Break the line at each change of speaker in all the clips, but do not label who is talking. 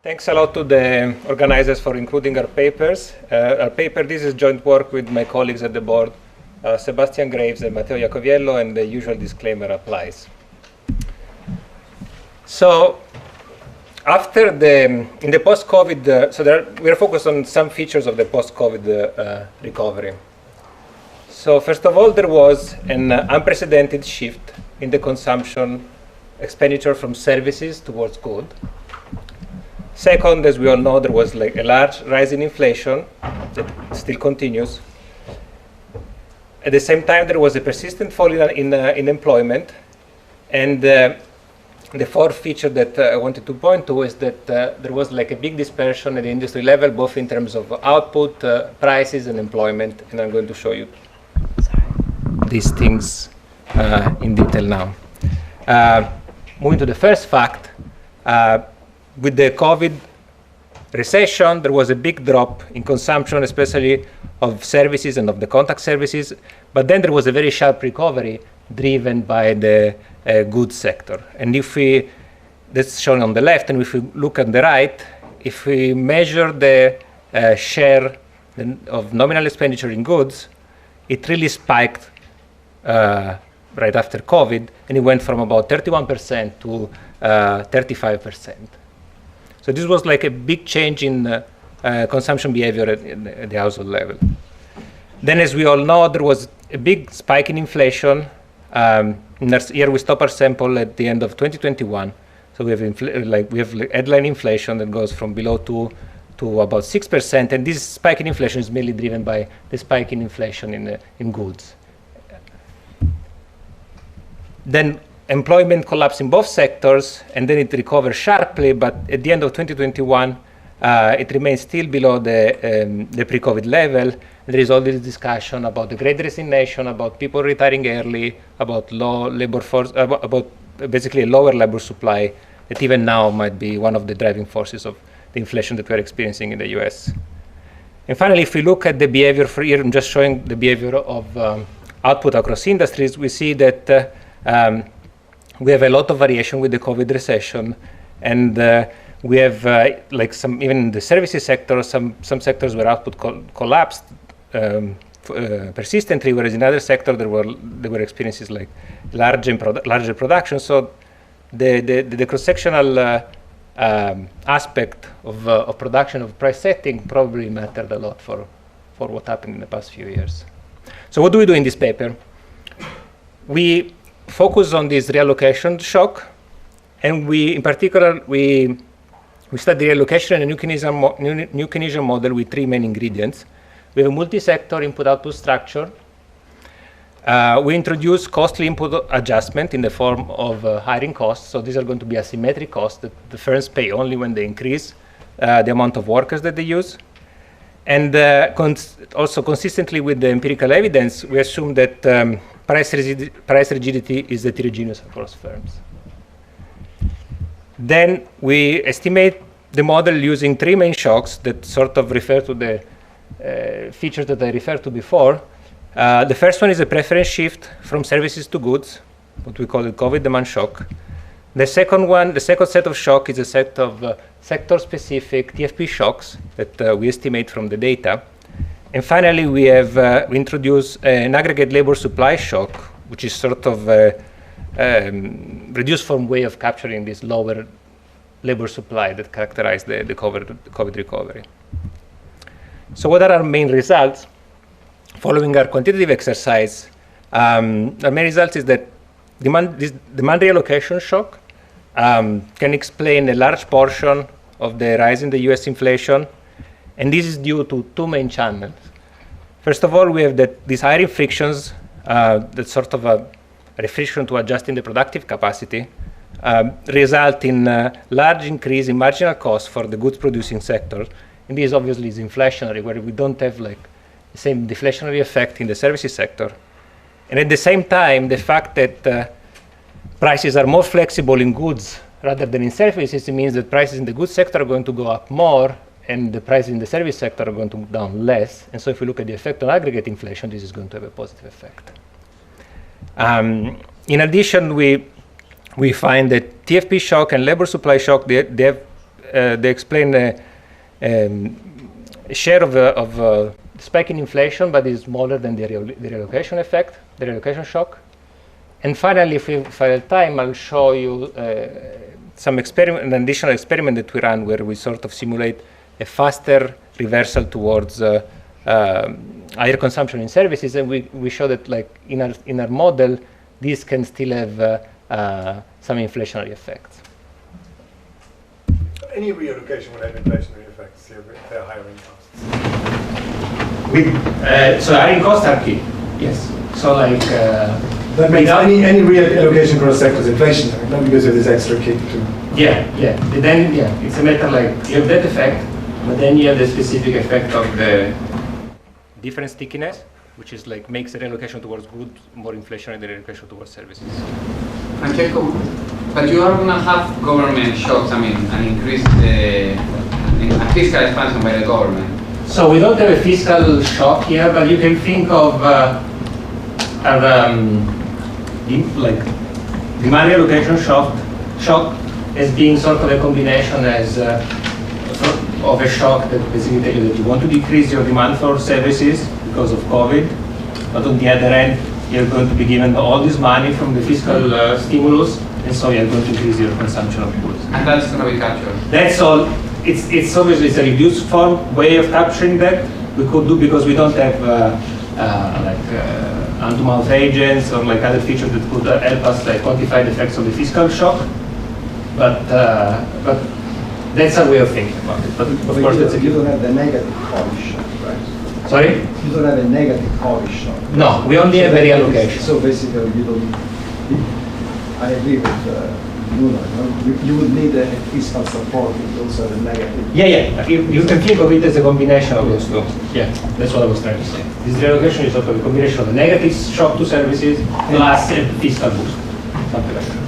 Thanks a lot to the organizers for including our papers. This is joint work with my colleagues at the board, Sebastian Graves and Matteo Iacoviello, and the usual disclaimer applies. So, in the post-COVID, we are focused on some features of the post-COVID recovery. So, first of all, there was an unprecedented shift in the consumption expenditure from services towards goods. Second, as we all know, there was like a large rise in inflation that still continues. At the same time, there was a persistent fall in employment. And the fourth feature that I wanted to point to is that there was like a big dispersion at the industry level, both in terms of output, prices, and employment. And I'm going to show you these things in detail now. Moving to the first fact, with the COVID recession, there was a big drop in consumption, especially of services and of the contact services. But then there was a very sharp recovery driven by the goods sector. And that's shown on the left, and if we look on the right, if we measure the share of nominal expenditure in goods, it really spiked right after COVID, and it went from about 31% to 35%. So this was like a big change in consumption behavior at the household level. Then, as we all know, there was a big spike in inflation. Here we stop our sample at the end of 2021. So we have headline inflation that goes from below 2 to about 6%, and this spike in inflation is mainly driven by the spike in inflation in goods. Then employment collapsed in both sectors, and then it recovered sharply, but at the end of 2021, it remains still below the pre-COVID level. There is all this discussion about the Great Resignation, about people retiring early, about low labor force, about basically a lower labor supply that even now might be one of the driving forces of the inflation that we're experiencing in the US. And finally, if we look at the behavior for here, I'm just showing the behavior of output across industries, we see that we have a lot of variation with the COVID recession, and we have even in the services sector, some sectors where output collapsed persistently, whereas in other sectors there were experiences like larger production. So the cross-sectional aspect of production, of price setting, probably mattered a lot for what happened in the past few years. So what do we do in this paper? We focus on this reallocation shock, and in particular we study reallocation in a new Keynesian model with three main ingredients. We have a multi-sector input-output structure. We introduce costly input adjustment in the form of hiring costs. So these are going to be asymmetric costs that the firms pay only when they increase the amount of workers that they use. And also consistently with the empirical evidence, we assume that price rigidity is heterogeneous across firms. Then we estimate the model using three main shocks that sort of refer to the features that I referred to before. The first one is a preference shift from services to goods, what we call the COVID demand shock. The second set of shock is a set of sector-specific TFP shocks that we estimate from the data. And finally, we introduce an aggregate labor supply shock, which is sort of a reduced form way of capturing this lower labor supply that characterized the COVID recovery. So what are our main results? Following our quantitative exercise, our main result is that this demand reallocation shock can explain a large portion of the rise in the US inflation, and this is due to two main channels. First of all, we have these hiring frictions, that sort of a friction to adjusting the productive capacity, result in a large increase in marginal costs for the goods producing sector. And this obviously is inflationary, where we don't have like the same deflationary effect in the services sector. And at the same time, the fact that prices are more flexible in goods rather than in services, it means that prices in the goods sector are going to go up more, and the prices in the service sector are going to go down less. And so if we look at the effect on aggregate inflation, this is going to have a positive effect. In addition, we find that TFP shock and labor supply shock, they have they explain a share of spike in inflation, but is smaller than the reallocation effect, the reallocation shock. And finally, if I have time, I'll show you some experiment, an additional experiment that we ran where we sort of simulate a faster reversal towards higher consumption in services, and we show that, like, in our model, these can still have some inflationary effects.
Any reallocation would have inflationary effects if they're higher in costs.
So hiring costs are key. Yes. So like
that makes any reallocation across sectors inflationary, not because of this extra kick to.
Yeah. Then it's a matter like you have that effect, but then you have the specific effect of the different stickiness, which is like makes the reallocation towards goods more inflationary than the reallocation towards services.
Francesco, but you are going to have government shocks, I mean, an increased a fiscal expansion by the government.
So we don't have a fiscal shock here, but you can think of like demand reallocation shock as being sort of a combination of a shock that basically tells you that you want to decrease your demand for services because of COVID, but on the other end, you're going to be given all this money from the fiscal stimulus, and so you're going to increase your consumption of goods.
And that's going to be captured?
That's all. It's obviously a reduced form way of capturing that. We could do because we don't have hand-to-mouth agents or like other features that could help us like quantify the effects of the fiscal shock. But that's a way of thinking about it. But of course,
you don't have the negative COVID shock, right?
Sorry?
You don't have a negative COVID shock.
No, we only have a reallocation.
So basically, you don't. I agree with Nuno. You would need a fiscal support with also the negative.
Yeah. You can think of it as a combination of those two. Yeah, that's what I was trying to say. This reallocation is sort of a combination of a negative shock to services plus a fiscal boost, something like that.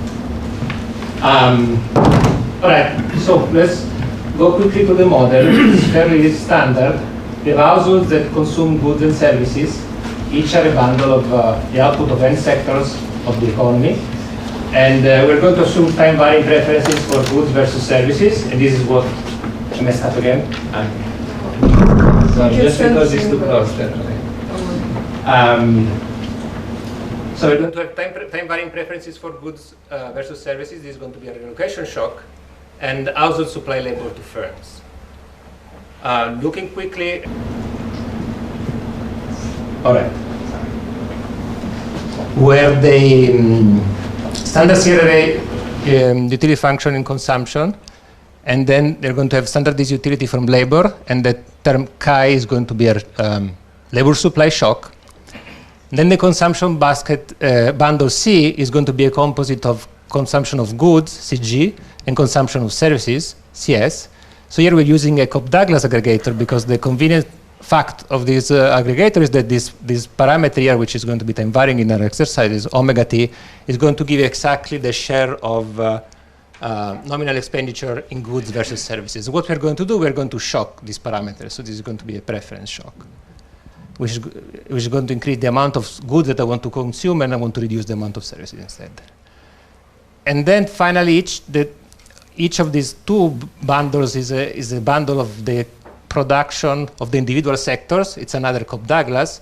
All right, so let's go quickly to the model. It's fairly standard. We have households that consume goods and services. Each are a bundle of the output of n sectors of the economy. And we're going to assume time-varying preferences for goods versus services. And this is what I messed up again. Sorry, just because it's too close. So we're going to have time-varying preferences for goods versus services. This is going to be a relocation shock. And household supply labor to firms. Looking quickly. All right. Where the standard CRA utility function in consumption, and then they're going to have standardized utility from labor, and the term chi is going to be a labor supply shock. And then the consumption basket bundle C is going to be a composite of consumption of goods, CG, and consumption of services, CS. So here we're using a Cobb-Douglas aggregator because the convenient fact of this aggregator is that this parameter here, which is going to be time varying in our exercise, is omega t, is going to give exactly the share of nominal expenditure in goods versus services. What we're going to do, we're going to shock this parameter. So this is going to be a preference shock, which is going to increase the amount of goods that I want to consume, and I want to reduce the amount of services instead. And then finally, each of these two bundles is a bundle of the production of the individual sectors. It's another Cobb-Douglas,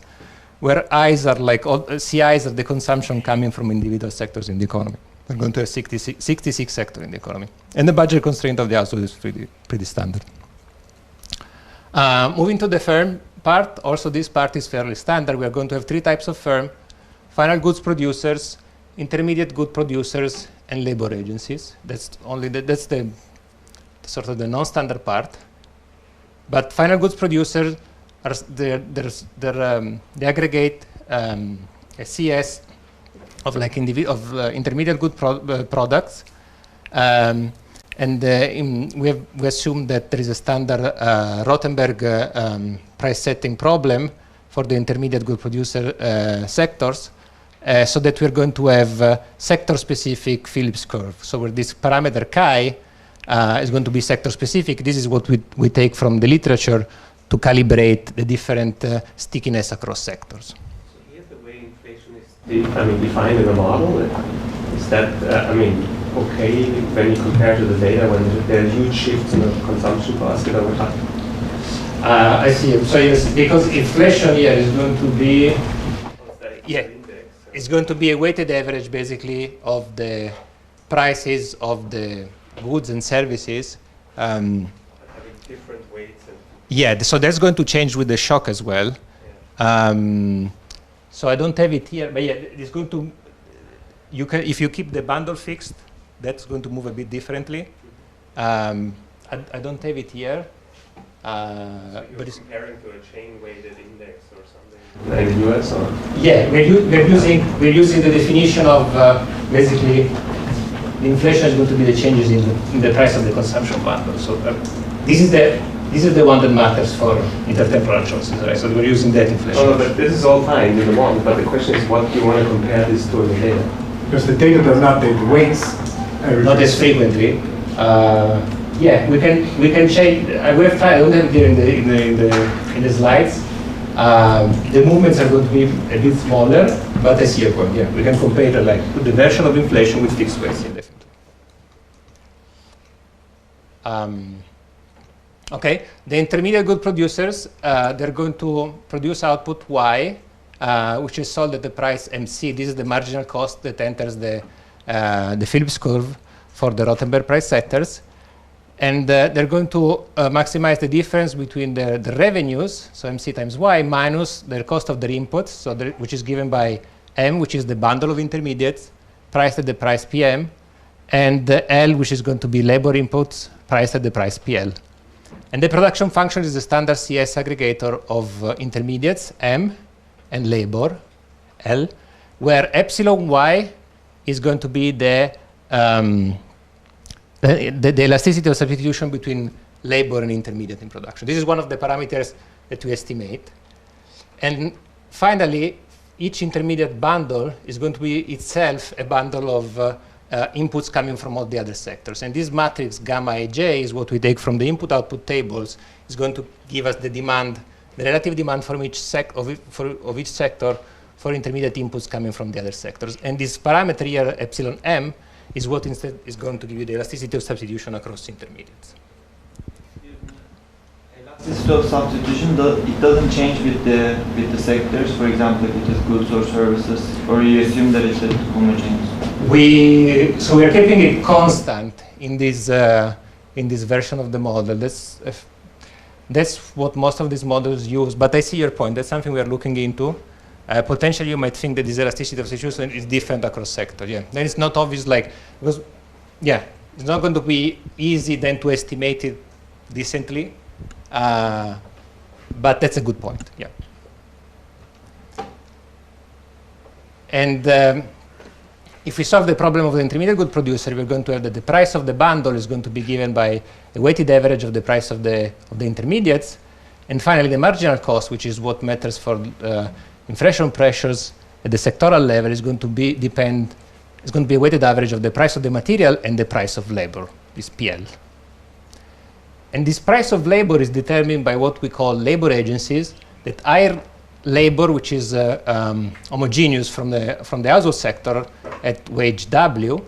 where I's are like, CI's are the consumption coming from individual sectors in the economy. We're going to have 66 sectors in the economy. And the budget constraint of the household is pretty standard. Moving to the firm part, also this part is fairly standard. We are going to have three types of firm: final goods producers, intermediate good producers, and labor agencies. That's the sort of the non-standard part. But final goods producers are they aggregate a CS of like intermediate good products, and we assume that there is a standard Rothenberg price setting problem for the intermediate good producer sectors. So that we're going to have sector-specific Phillips curve. So where this parameter chi is going to be sector-specific, this is what we take from the literature to calibrate the different stickiness across sectors.
So here's the way inflation is defined in the model. Is that, okay when you compare to the data when there are huge shifts in the consumption basket over time?
I see. So yes, because inflation here is going to be, it's going to be a weighted average basically of the prices of the goods and services.
Having different weights.
So that's going to change with the shock as well.
Yeah.
So I don't have it here, but yeah, it's going to, you can, if you keep the bundle fixed, that's going to move a bit differently. I don't have it here.
So
but it's
comparing to a chain-weighted index or something in the US, or?
Yeah, we're using the definition of basically the inflation is going to be the changes in the price of the consumption bundle. So this is the one that matters for intertemporal choices, right? So we're using that inflation.
No, but this is all fine in the model. But the question is, what do you want to compare this to in the data?
Because the data does not update the weights.
Not as frequently. Yeah, we can change. We have tried. I don't have it here in the slides. The movements are going to be a bit smaller, but I see your point. Yeah, we can compare the version of inflation with fixed weights indefinitely. Okay, the intermediate good producers, they're going to produce output Y, which is sold at the price MC. This is the marginal cost that enters the Phillips curve for the Rothenberg price setters. And they're going to maximize the difference between the revenues, so MC times Y, minus the cost of their inputs, so which is given by M, which is the bundle of intermediates, priced at the price PM, and L, which is going to be labor inputs, priced at the price PL. And the production function is the standard CS aggregator of intermediates, M, and labor, L, where epsilon Y is going to be the elasticity of substitution between labor and intermediate in production. This is one of the parameters that we estimate. And finally, each intermediate bundle is going to be itself a bundle of inputs coming from all the other sectors. And this matrix, gamma Aj, is what we take from the input-output tables. Is going to give us the demand, the relative demand from each of each sector for intermediate inputs coming from the other sectors. And this parameter here, epsilon m, is what instead is going to give you the elasticity of substitution across intermediates.
Elasticity of substitution, it doesn't change with the sectors. For example, if it is goods or services, or you assume that it's homogeneous.
So we are keeping it constant in this version of the model. That's what most of these models use. But I see your point. That's something we are looking into. Potentially, you might think that this elasticity of substitution is different across sectors. Yeah, then it's not obvious, because it's not going to be easy then to estimate it decently. But that's a good point. Yeah. And if we solve the problem of the intermediate good producer, we're going to have that the price of the bundle is going to be given by a weighted average of the price of the intermediates, and finally the marginal cost, which is what matters for inflation pressures at the sectoral level, is going to be a weighted average of the price of the material and the price of labor, this PL. And this price of labor is determined by what we call labor agencies that hire labor, which is homogeneous from the household sector at wage W,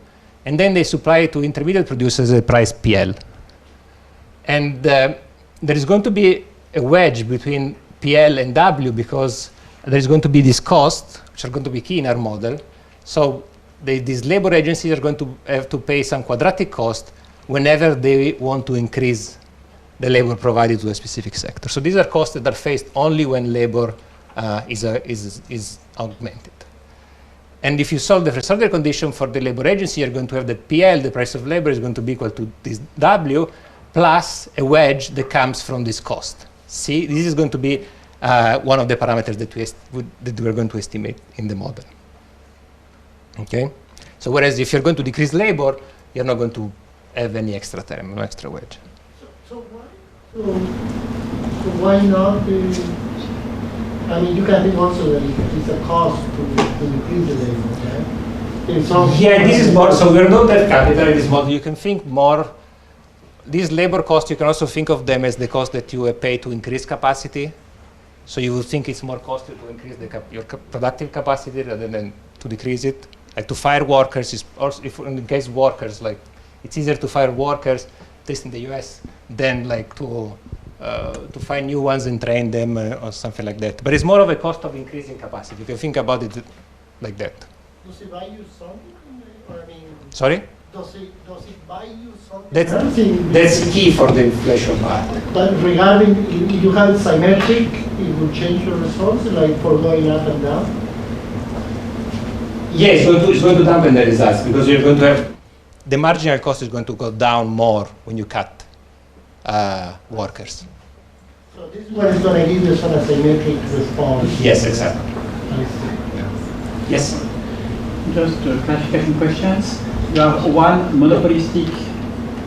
and then they supply it to intermediate producers at price PL. And there is going to be a wedge between PL and W because there is going to be this cost, which are going to be key in our model. So these labor agencies are going to have to pay some quadratic cost whenever they want to increase the labor provided to a specific sector. So these are costs that are faced only when labor is augmented. And if you solve the first order condition for the labor agency, you're going to have that PL, the price of labor, is going to be equal to this W plus a wedge that comes from this cost. See, this is going to be one of the parameters that we're going to estimate in the model. Okay? So whereas if you're going to decrease labor, you're not going to have any extra term, no extra wedge.
So why not? I mean, you can think also that it's a cost to increase the labor, right?
Yeah, this is more, so we're not that capital in this model. You can think more, these labor costs, you can also think of them as the cost that you pay to increase capacity. So you will think it's more costly to increase your productive capacity rather than to decrease it. Like to fire workers is also, if in the case of workers, like it's easier to fire workers, at least in the US, than like to find new ones and train them or something like that. But it's more of a cost of increasing capacity. You can think about it like that.
Does it buy you something? Or I mean,
Sorry?
does it buy you something?
That's key for the inflation part.
But regarding, if you have symmetric, it will change your results, like for going up and down?
Yeah, it's going to dampen the results because you're going to have, the marginal cost is going to go down more when you cut workers.
So this one is going to give you some asymmetric response.
Yes, exactly.
I see.
Yeah. Yes?
Just clarification questions. You have one monopolistic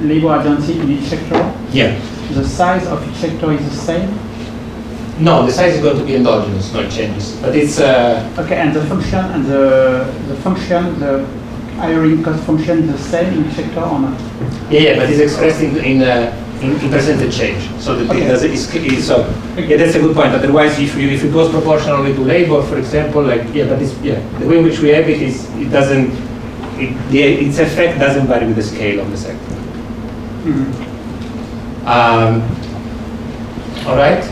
labor agency in each sector.
Yeah.
The size of each sector is the same?
No, the size is going to be endogenous, no changes. But it's
okay, and the function and the hiring cost function is the same in each sector or not?
yeah, but it's expressed in percentage change. So that
Okay.
it does so yeah, that's a good point. Otherwise, if it goes proportionally to labor, for example, like the way in which we have it is its effect doesn't vary with the scale of the sector.
Mm-hmm.
All right.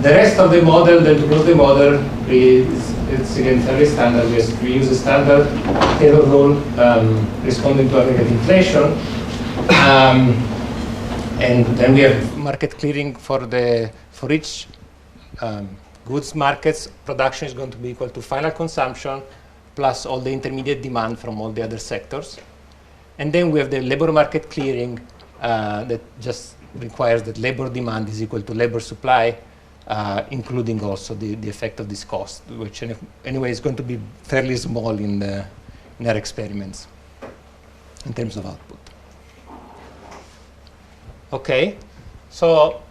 The rest of the model, then to close the model, it's again fairly standard. We use a standard Taylor rule responding to aggregate inflation. And then we have market clearing for each goods markets. Production is going to be equal to final consumption plus all the intermediate demand from all the other sectors. And then we have the labor market clearing that just requires that labor demand is equal to labor supply, including also the effect of this cost, which anyway is going to be fairly small in our experiments in terms of output. Okay, so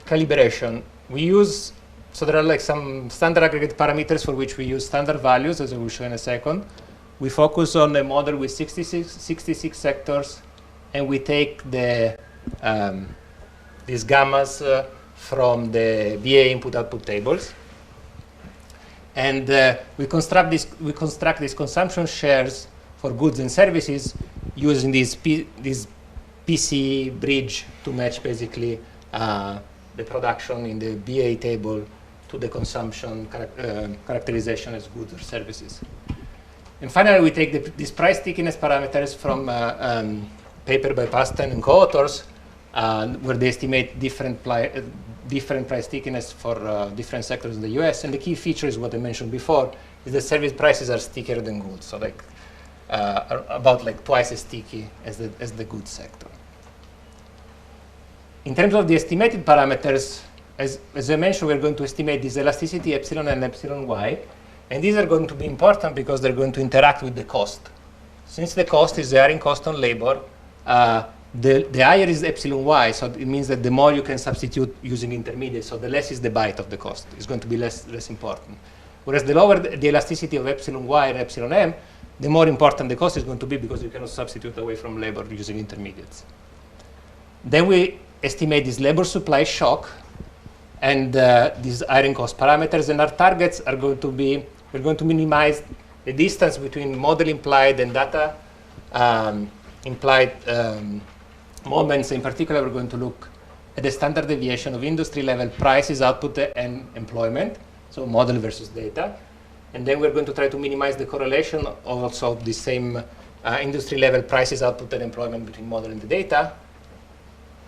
calibration. So there are like some standard aggregate parameters for which we use standard values, as I will show in a second. We focus on a model with 66 sectors, and we take these gammas from the BA input-output tables. And we construct these consumption shares for goods and services using this PC bridge to match basically the production in the BA table to the consumption characterization as goods or services. And finally, we take these price stickiness parameters from paper by Pasten and co-authors, where they estimate different price stickiness for different sectors in the US. And the key feature is what I mentioned before, is that service prices are stickier than goods. So like about like twice as sticky as the goods sector. In terms of the estimated parameters, as I mentioned, we're going to estimate this elasticity epsilon and epsilon y. And these are going to be important because they're going to interact with the cost. Since the cost is the hiring cost on labor, the higher is epsilon y, so it means that the more you can substitute using intermediates, so the less is the bite of the cost. It's going to be less important. Whereas the lower the elasticity of epsilon y and epsilon m, the more important the cost is going to be because you cannot substitute away from labor using intermediates. Then we estimate this labor supply shock and these hiring cost parameters, and our targets are going to be, we're going to minimize the distance between model implied and data implied moments. In particular, we're going to look at the standard deviation of industry level prices, output, and employment, so model versus data. And then we're going to try to minimize the correlation also of the same industry level prices, output, and employment between model and the data.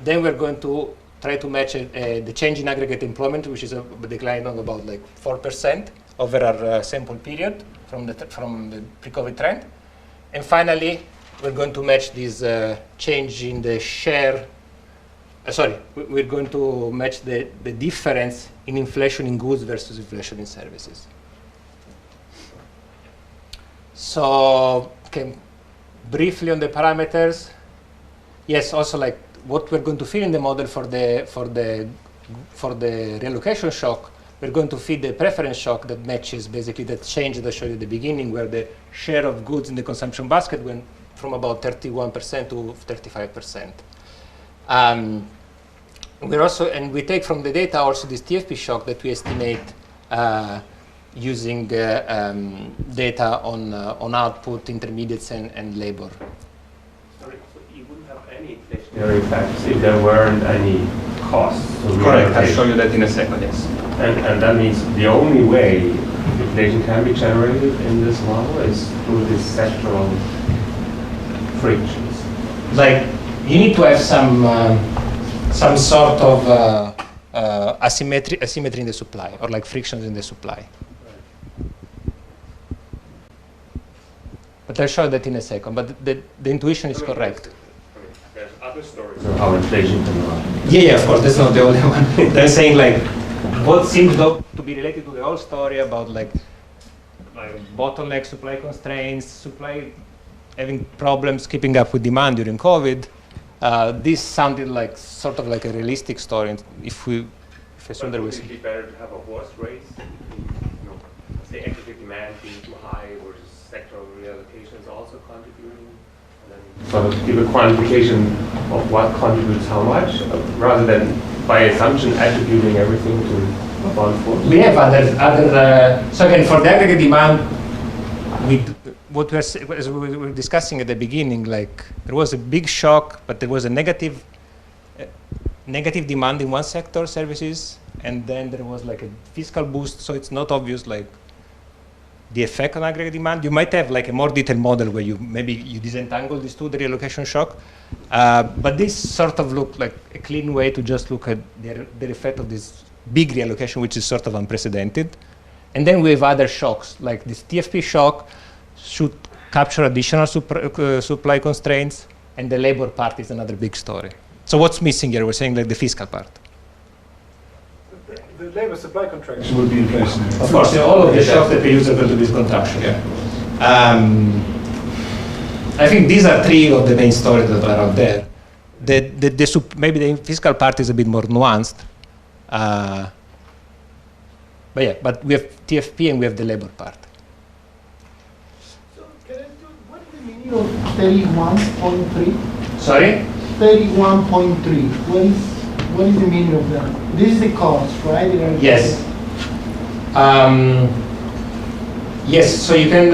Then we're going to try to match the change in aggregate employment, which is a decline of about like 4% over our sample period from the pre-COVID trend. And finally, we're going to match this change in the share. We're going to match the difference in inflation in goods versus inflation in services. So, okay, briefly on the parameters. Yes, also like what we're going to feed in the model for the reallocation shock, we're going to feed the preference shock that matches basically that change that I showed you at the beginning, where the share of goods in the consumption basket went from about 31% to 35%. We take from the data also this TFP shock that we estimate using data on output, intermediates, and labor.
Sorry, so you wouldn't have any inflationary effects if there weren't any costs. So
Correct. I'll show you that in a second. Yes.
And that means the only way inflation can be generated in this model is through these sectoral frictions.
Like you need to have some sort of asymmetry in the supply, or like frictions in the supply. But I'll show that in a second. But the intuition is correct.
There's other stories of how inflation can run.
Yeah, of course. That's not the only one. They're saying like what seems to be related to the whole story about like bottleneck, supply constraints, supply having problems keeping up with demand during COVID. This sounded like sort of like a realistic story. If assume there was.
Would it be better to have a horse race between, say, aggregate demand being too high versus sectoral reallocation is also contributing? And then sort of give a quantification of what contributes how much, rather than by assumption attributing everything to one force.
We have other. So again, for the aggregate demand, what as we were discussing at the beginning, like there was a big shock, but there was a negative demand in one sector, services, and then there was like a fiscal boost. So it's not obvious like the effect on aggregate demand. You might have like a more detailed model where you disentangle these two, the reallocation shock. But this sort of looked like a clean way to just look at the effect of this big reallocation, which is sort of unprecedented. And then we have other shocks, like this TFP shock should capture additional supply constraints, and the labor part is another big story. So what's missing here? We're saying like the fiscal part.
The labor supply contraction would be inflationary.
Of course, all of the shocks that we use are going to be contraction. Yeah. I think these are three of the main stories that are out there. Maybe the fiscal part is a bit more nuanced. But we have TFP and we have the labor part.
So, can I ask you, what is the meaning of 31.3?
Sorry?
31.3. What is the meaning of that? This is the cost, right?
Yes. Yes, so you can,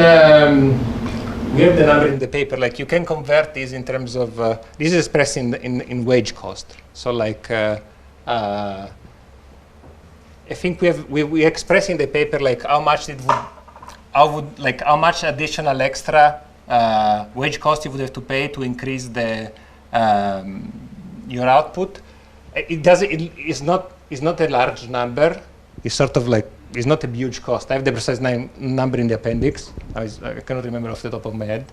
we have the number in the paper, like you can convert this in terms of, this is expressed in wage cost. So like, I think we express in the paper like how much how much additional extra wage cost you would have to pay to increase your output. It's not a large number. It's sort of like, it's not a huge cost. I have the precise number in the appendix. I cannot remember off the top of my head.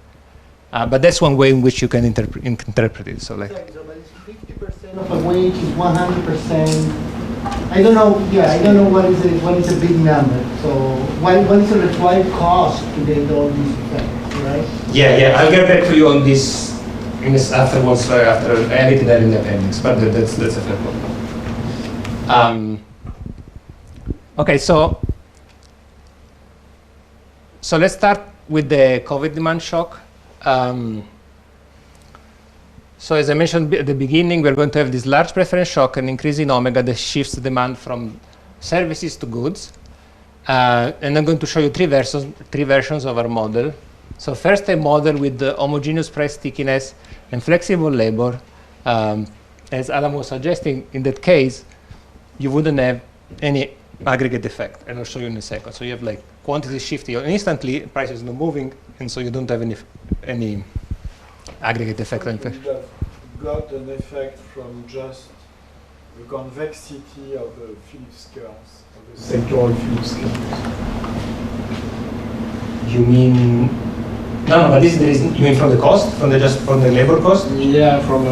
But that's one way in which you can interpret it. So like,
but it's 50% of a wage is 100%. I don't know. Yeah, I don't know what is a big number. So what is the required cost to get all these effects, right?
Yeah. I'll get back to you on this afterwards. After I edited that in the appendix, but that's a fair point. Okay, so let's start with the COVID demand shock. So as I mentioned at the beginning, we're going to have this large preference shock, an increase in omega that shifts demand from services to goods. And I'm going to show you three versions of our model. So first, a model with the homogeneous price stickiness and flexible labor. As Adam was suggesting, in that case, you wouldn't have any aggregate effect, and I'll show you in a second. So you have like quantity shifting instantly, price is not moving, and so you don't have any aggregate effect on inflation.
You have got an effect from just the convexity of the Phillips curves, of the sectoral Phillips curves.
You mean no? But you mean from the cost, from the labor cost?
Yeah, from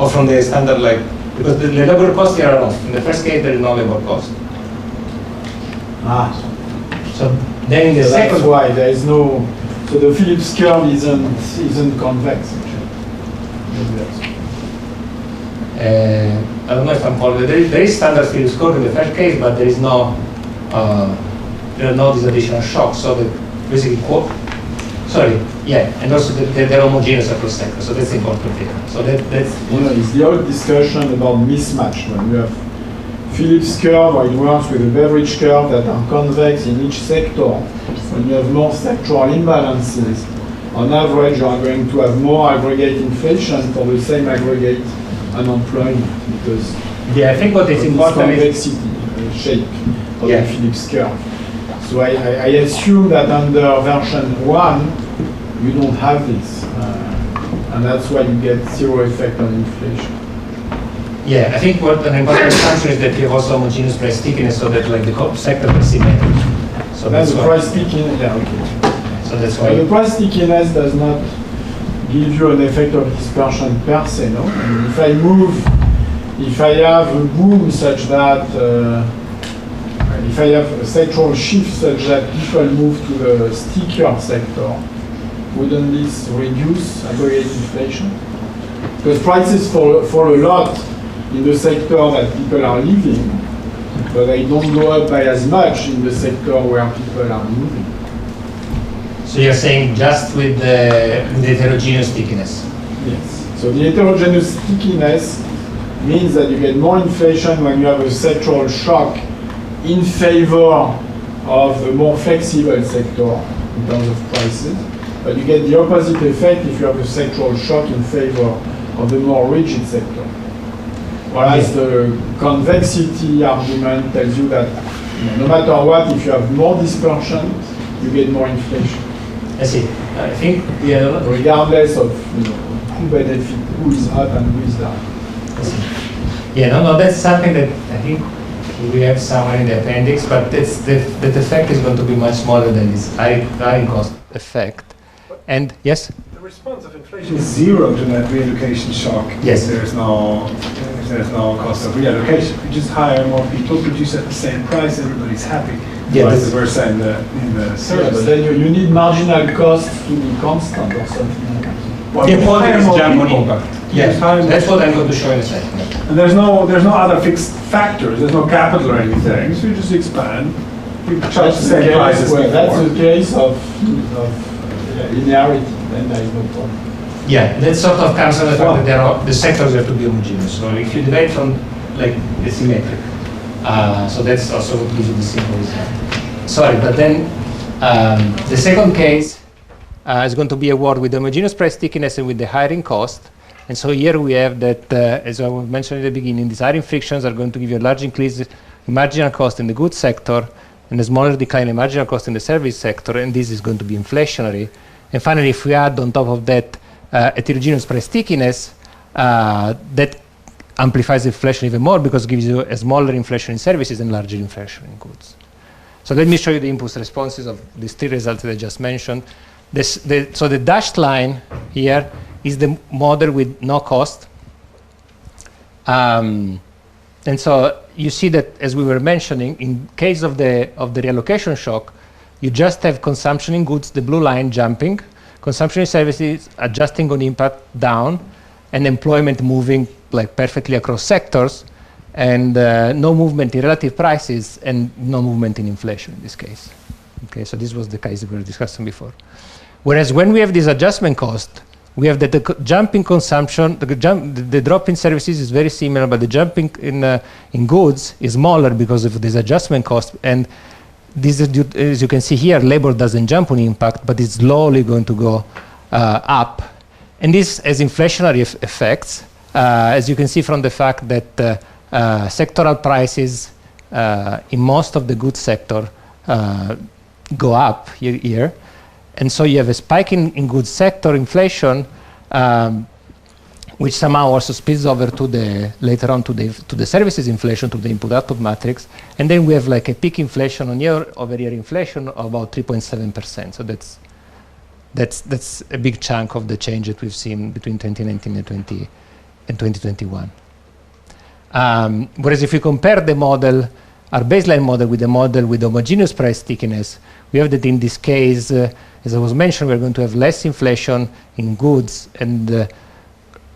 or from the standard, like, because the labor costs here are off. In the first case, there is no labor cost. So then in the second,
that's why there is no. So the Phillips curve isn't convex.
I don't know if I'm following. There is standard Phillips curve in the first case, but there is no there are no these additional shocks. So basically, and also they're homogeneous across sectors. So that's important here. So that's
it's the old discussion about mismatch when you have Phillips curve, or it works with a beverage curve that are convex in each sector. When you have more sectoral imbalances, on average, you are going to have more aggregate inflation for the same aggregate unemployment, because
yeah, I think what is important is
convexity shape of the Phillips curve. So I assume that under version 1, you don't have this, and that's why you get zero effect on inflation.
Yeah, I think what an important assumption is that you have also homogeneous price stickiness, so that like the sector is symmetric. So
that's the price stickiness. Yeah, okay.
So that's why
the price stickiness does not give you an effect of dispersion per se. No, I mean, if I have a boom such that, if I have a sectoral shift such that people move to the stickier sector, wouldn't this reduce aggregate inflation? Because prices fall a lot in the sector that people are leaving, but they don't go up by as much in the sector where people are moving.
So you're saying just with the heterogeneous stickiness?
Yes. So the heterogeneous stickiness means that you get more inflation when you have a sectoral shock in favor of a more flexible sector in terms of prices, but you get the opposite effect if you have a sectoral shock in favor of the more rigid sector. Whereas the convexity argument tells you that no matter what, if you have more dispersion, you get more inflation.
I see. I think
regardless of who benefits, who is up and who is down.
I see. Yeah, no, that's something that I think we have somewhere in the appendix, but it's the effect is going to be much smaller than this high cost effect. And yes?
The response of inflation is zero to that reallocation shock.
Yes.
If there's no cost of reallocation. If you just hire more people, produce at the same price, everybody's happy.
Yeah,
vice versa in the service.
Yeah, but then you need marginal costs to be constant or something like that.
Well,
yeah,
hire more
people,
but
yes, that's what I'm going to show in a second.
And there's no other fixed factors. There's no capital or anything. So you just expand. You charge the same price as before.
That's the case of linearity. Then there is no problem.
Yeah, that sort of comes from the fact that the sectors have to be homogeneous. So if you divide from like the symmetric, so that's also what gives you the simple result. Sorry, but then the second case is going to be a world with homogeneous price stickiness and with the hiring cost. And so here we have that, as I mentioned at the beginning, these hiring frictions are going to give you a large increase in marginal cost in the goods sector and a smaller decline in marginal cost in the service sector, and this is going to be inflationary. And finally, if we add on top of that heterogeneous price stickiness, that amplifies inflation even more because it gives you a smaller inflation in services and larger inflation in goods. So let me show you the impulse responses of these three results that I just mentioned. So the dashed line here is the model with no cost. And so you see that, as we were mentioning, in case of the reallocation shock, you just have consumption in goods, the blue line jumping, consumption in services adjusting on impact down, and employment moving like perfectly across sectors, and no movement in relative prices and no movement in inflation in this case. Okay, so this was the case we were discussing before. Whereas when we have this adjustment cost, we have that the jump in consumption, the drop in services is very similar, but the jump in goods is smaller because of this adjustment cost. And this is due, as you can see here, labor doesn't jump on impact, but it's slowly going to go up. And this has inflationary effects, as you can see from the fact that sectoral prices in most of the goods sector go up here. And so you have a spike in goods sector inflation, which somehow also spills over to the later on to the services inflation, to the input-output matrix, and then we have like a peak inflation on year-over-year inflation of about 3.7%. So that's a big chunk of the change that we've seen between 2019 and 2021. Whereas if you compare the model, our baseline model with the model with homogeneous price stickiness, we have that in this case, as I was mentioning, we're going to have less inflation in goods and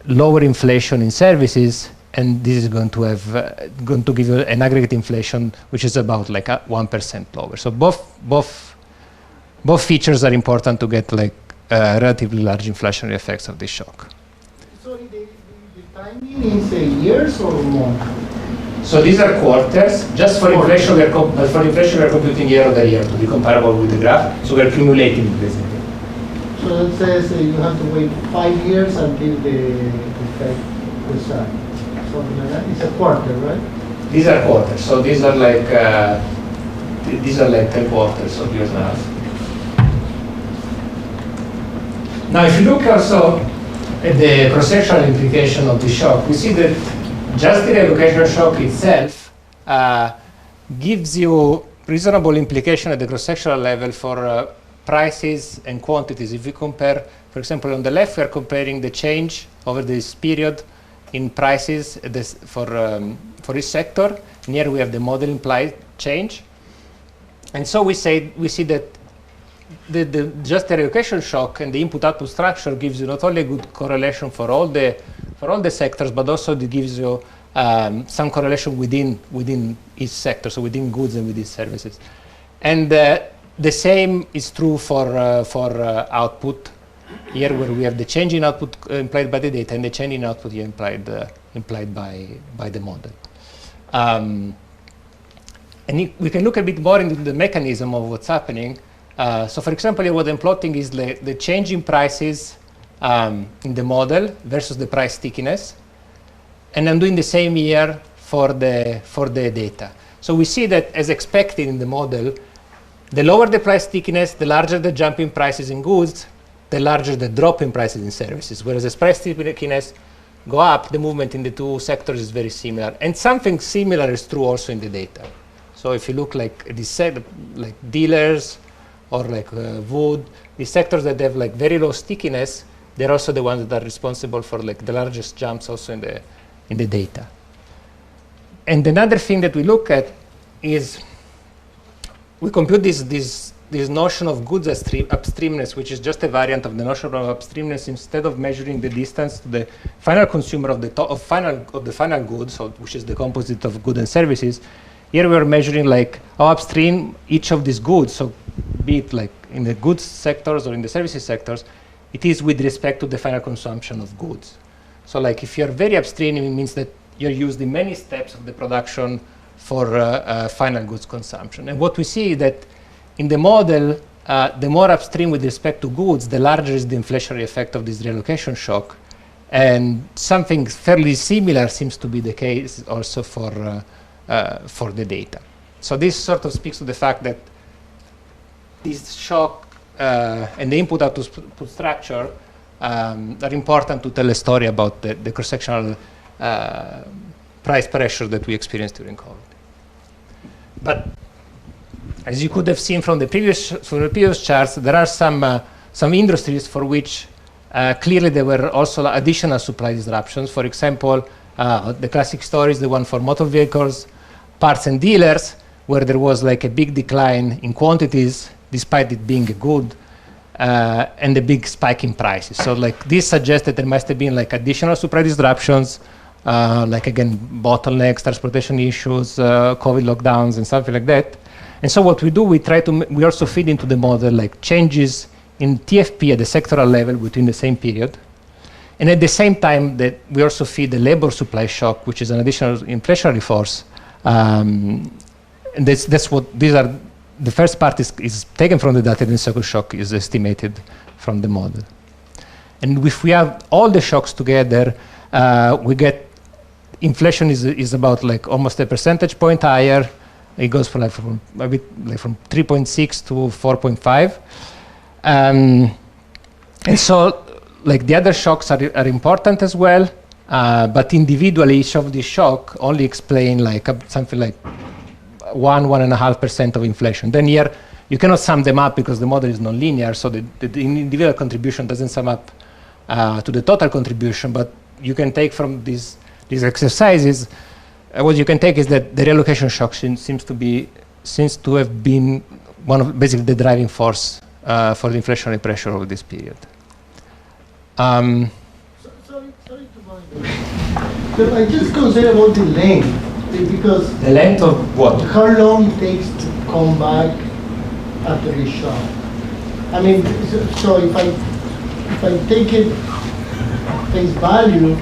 lower inflation in services, and this is going to give you an aggregate inflation which is about like 1% lower. So both features are important to get like relatively large inflationary effects of this shock.
So the timing is years or months?
So these are quarters. Just for inflation, we are computing year over year to be comparable with the graph. So we're accumulating basically.
So it says you have to wait 5 years until the effect resides. Something like that. It's a quarter, right?
These are quarters. So these are like 10 quarters of years and a half. Now, if you look also at the cross-sectional implication of the shock, we see that just the reallocation shock itself gives you reasonable implication at the cross-sectional level for prices and quantities. If we compare, for example, on the left, we are comparing the change over this period in prices for each sector. And here we have the model implied change. And so we see that just the reallocation shock and the input-output structure gives you not only a good correlation for all the sectors, but also it gives you some correlation within each sector, so within goods and within services. And the same is true for output. Here, where we have the change in output implied by the data and the change in output here implied by the model. And we can look a bit more into the mechanism of what's happening. So, for example, what I'm plotting is the change in prices in the model versus the price stickiness, and I'm doing the same here for the data. So we see that, as expected in the model, the lower the price stickiness, the larger the jump in prices in goods, the larger the drop in prices in services. Whereas as price stickiness go up, the movement in the two sectors is very similar. And something similar is true also in the data. So if you look like like dealers or like wood, the sectors that have like very low stickiness, they're also the ones that are responsible for like the largest jumps also in the data. And another thing that we look at is we compute this notion of goods upstreamness, which is just a variant of the notion of upstreamness. Instead of measuring the distance to the final consumer of the final goods, which is the composite of goods and services, here we are measuring like how upstream each of these goods, so be it like in the goods sectors or in the services sectors, it is with respect to the final consumption of goods. So like if you're very upstream, it means that you're used in many steps of the production for final goods consumption. And what we see is that in the model, the more upstream with respect to goods, the larger is the inflationary effect of this reallocation shock. And something fairly similar seems to be the case also for the data. So this sort of speaks to the fact that this shock and the input-output structure are important to tell a story about the cross-sectional price pressure that we experienced during COVID. But as you could have seen from the previous charts, there are some industries for which clearly there were also additional supply disruptions. For example, the classic story is the one for motor vehicles, parts and dealers, where there was like a big decline in quantities despite it being a good, and a big spike in prices. So like this suggests that there must have been like additional supply disruptions, like again, bottlenecks, transportation issues, COVID lockdowns and something like that. And so what we do, we also feed into the model like changes in TFP at the sectoral level between the same period. And at the same time that we also feed the labor supply shock, which is an additional inflationary force. And that's what these are. The first part is taken from the data, and the second shock is estimated from the model. And if we have all the shocks together, we get inflation is about like almost a percentage point higher. It goes from from 3.6 to 4.5. And so like the other shocks are important as well, but individually each of these shocks only explain like something like 1.5% of inflation. Then here you cannot sum them up because the model is nonlinear, so the individual contribution doesn't sum up to the total contribution. But you can take from these exercises, what you can take is that the reallocation shock seems to have been one of basically the driving force for the inflationary pressure over this period.
Sorry to bother you. But I just consider about the length. Because
the length of what?
How long it takes to come back after the shock. I mean, so if I take it face value,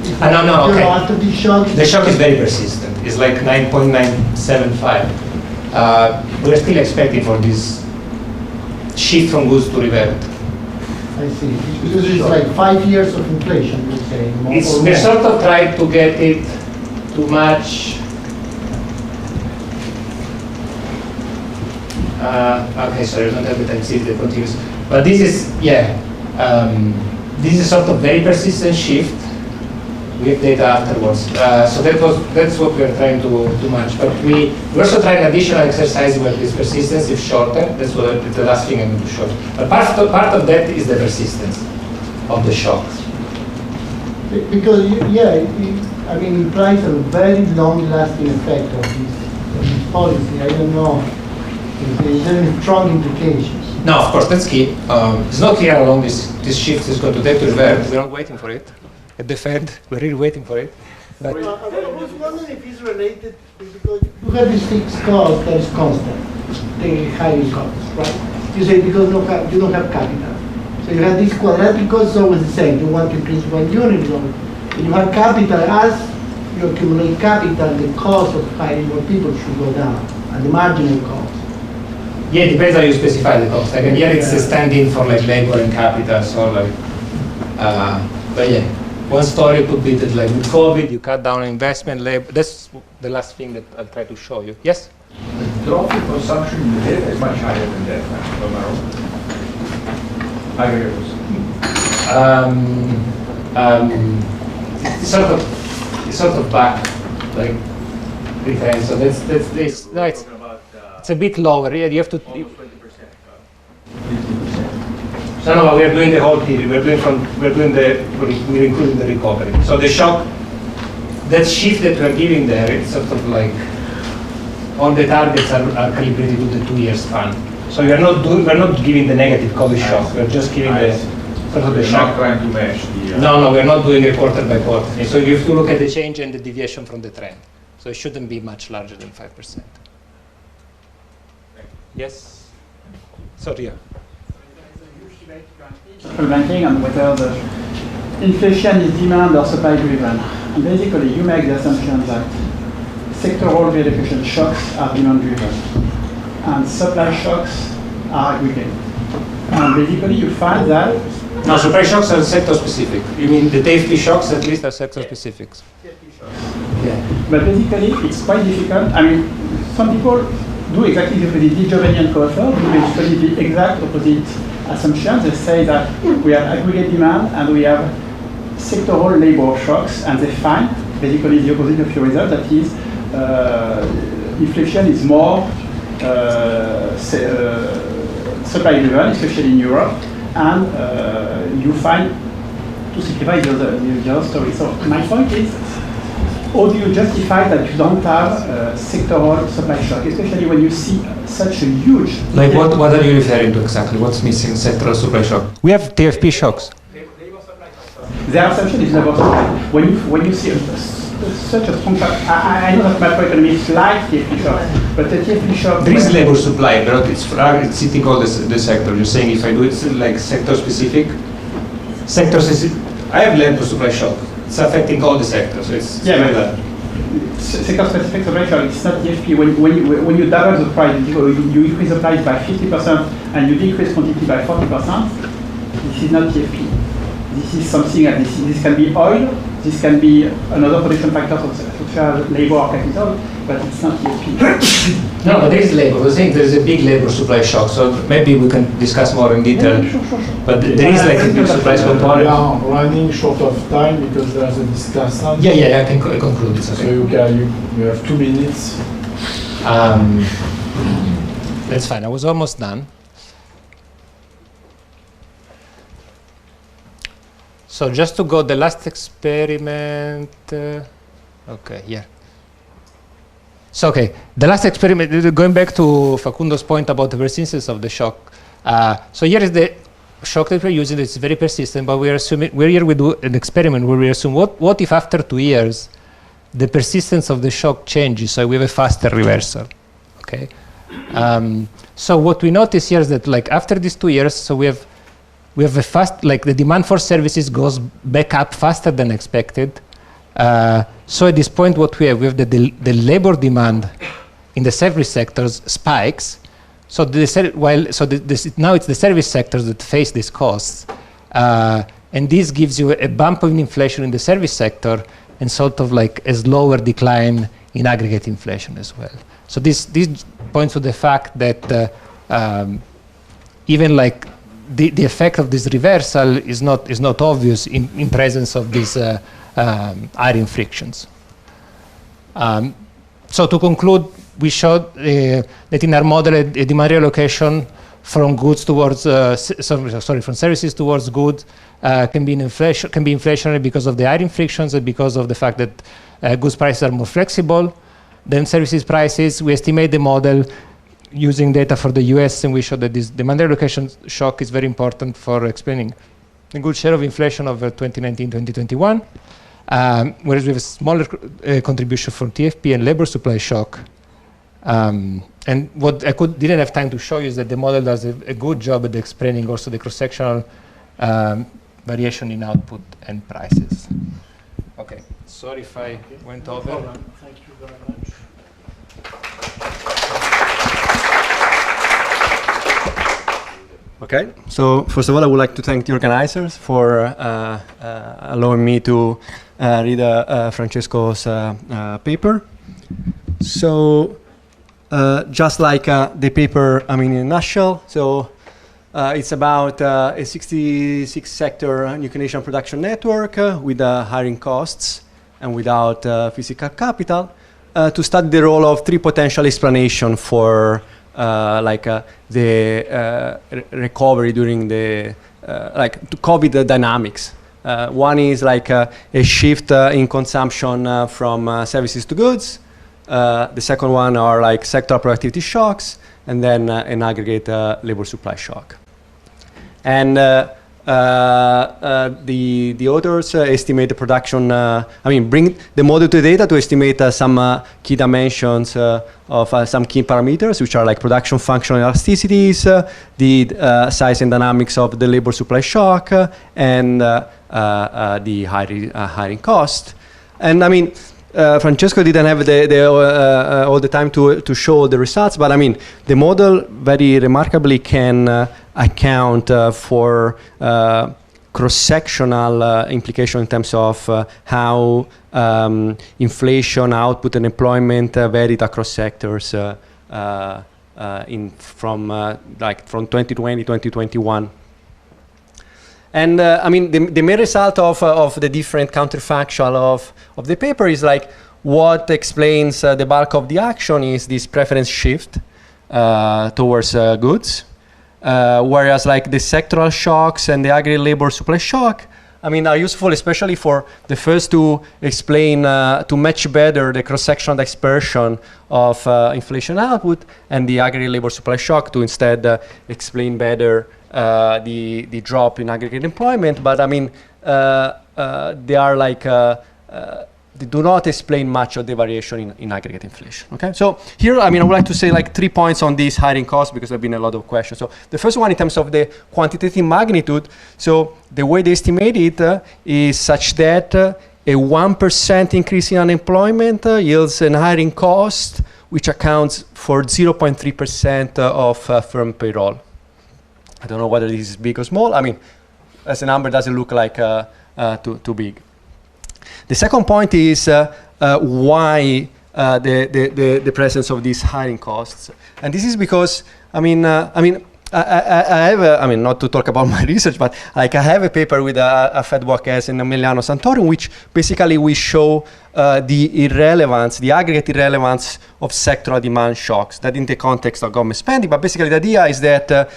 No, okay.
After the shock,
The shock is very persistent. It's like 9.975. We're still expecting for this shift from goods to revert.
I see. Because it's like 5 years of inflation, you're saying.
We're sort of trying to get it to match. Okay, sorry, I don't have the time to see the continuous. But this is, this is sort of very persistent shift. We have data afterwards. So that's what we're trying to match. But we also try an additional exercise where this persistence is shorter. That's what the last thing I'm going to show. But part of that is the persistence of the shocks.
Because, I mean, implies a very long-lasting effect of this policy. I don't know. Is there any strong implications?
No, of course, that's key. It's not clear how long this shift is going to take to revert. We're not waiting for it. At the Fed, we're really waiting for it. But
I was wondering if it's related, because you have this fixed cost that is constant, the hiring costs, right? You say because you don't have capital. So you have this quadratic cost is always the same. You want to increase one unit. When you have capital, as you accumulate capital, the cost of hiring more people should go down, and the marginal cost.
yeah, it depends how you specify the cost. Like here it's a stand-in for like labor and capital, so like, but yeah. One story could be that like with COVID, you cut down investment, labor. That's the last thing that I'll try to show you. Yes?
The drop in consumption in the data is much higher than that, Omar.
It's sort of back, like return. So that's this. No, it's a bit lower. Yeah, you have to.
Almost 20%. 50%.
No, we are doing the whole period. We're including the recovery. So the shock, that shift that we're giving there, it's sort of like all the targets are calibrated to the 2 year span. So we're not giving the negative COVID shock. We're just giving the sort of the shock.
Not trying to match the.
No, we're not doing it quarter by quarter. So you have to look at the change and the deviation from the trend. So it shouldn't be much larger than 5%. Yes. Sorry. Yeah.
Banking and whether the inflation is demand or supply driven. And basically, you make the assumption that sectoral reallocation shocks are demand driven and supply shocks are aggregate. And basically, you find that.
No, supply shocks are sector specific. You mean the TFP shocks at least are sector specifics?
Yeah. But basically, it's quite difficult. I mean, some people do exactly the opposite. The Jovanian co-author do basically the exact opposite assumptions. They say that we have aggregate demand and we have sectoral labor shocks, and they find basically the opposite of your result. That is, inflation is more supply driven, especially in Europe, and you find, to simplify the other story. So my point is, how do you justify that you don't have sectoral supply shock, especially when you see such a huge...
Like what are you referring to exactly? What's missing sectoral supply shock? We have TFP shocks.
Their assumption is labor supply. When you see such a strong shock, I know that macroeconomics like TFP shocks, but the TFP shock...
There is labor supply, but it's hitting all the sector. You're saying if I do it like sector specific? Sector specific, I have labor supply shock. It's affecting all the sectors. So it's
sector specific supply shock. It's not TFP. When you double the price, you increase the price by 50% and you decrease quantity by 40%. This is not TFP. This is something. This can be oil. This can be another production factor, such as labor or capital, but it's not TFP.
No, but there is labor. We're saying there is a big labor supply shock. So maybe we can discuss more in detail.
Yeah, sure.
But there is like a big supply component.
We are running short of time because there's a discussion.
Yeah, I can conclude. It's okay.
So you have 2 minutes.
That's fine. I was almost done. So just to go the last experiment. Okay, yeah. So okay, the last experiment, going back to Facundo's point about the persistence of the shock. So here is the shock that we're using. It's very persistent, but we're assuming we do an experiment where we assume what if after 2 years the persistence of the shock changes, so we have a faster reversal. Okay. So what we notice here is that like after these 2 years, so we have a fast, like the demand for services goes back up faster than expected, So at this point, what we have the labor demand in the service sectors spikes. So now it's the service sectors that face these costs, and this gives you a bump of inflation in the service sector and sort of like a slower decline in aggregate inflation as well. So this points to the fact that even like the effect of this reversal is not obvious in presence of these hiring frictions. So to conclude, we showed that in our model, a demand reallocation from goods towards from services towards goods can be inflationary because of the hiring frictions and because of the fact that goods prices are more flexible than services prices. We estimate the model using data for the US, and we showed that this demand reallocation shock is very important for explaining a good share of inflation over 2019-2021, whereas we have a smaller contribution from TFP and labor supply shock. And what I didn't have time to show you is that the model does a good job at explaining also the cross-sectional variation in output and prices. Okay, sorry if I went over.
Thank you very much.
Okay, so first of all, I would like to thank the organizers for allowing me to read Francesco's paper. So, just like the paper, in a nutshell, so it's about a 66-sector nucleation production network with hiring costs and without physical capital to study the role of three potential explanations for the recovery during the COVID dynamics. One is like a shift in consumption from services to goods. The second one are like sectoral productivity shocks, and then an aggregate labor supply shock. And the authors estimate the production, bring the model to data to estimate some key dimensions of some key parameters, which are like production functional elasticities, the size and dynamics of the labor supply shock, and the hiring cost. And Francesco didn't have all the time to show the results, but the model very remarkably can account for cross-sectional implication in terms of how inflation, output, and employment varied across sectors from 2020 2021. And the main result of the different counterfactual of the paper is like what explains the bulk of the action is this preference shift towards goods, whereas like the sectoral shocks and the aggregate labor supply shock, are useful especially for the first to explain to match better the cross-sectional dispersion of inflation output, and the aggregate labor supply shock to instead explain better the drop in aggregate employment, but they are like they do not explain much of the variation in aggregate inflation. Okay, so here I would like to say like 3 points on these hiring costs because there have been a lot of questions. So the first one in terms of the quantitative magnitude. So the way they estimate it is such that a 1% increase in unemployment yields an hiring cost which accounts for 0.3% of firm payroll. I don't know whether this is big or small. As a number, doesn't look like too big. The second point is why the presence of these hiring costs, and this is because I have not to talk about my research, but like I have a paper with a FedWork as in Emiliano Santorum, which basically we show the irrelevance, the aggregate irrelevance of sectoral demand shocks, that in the context of government spending. But basically the idea is that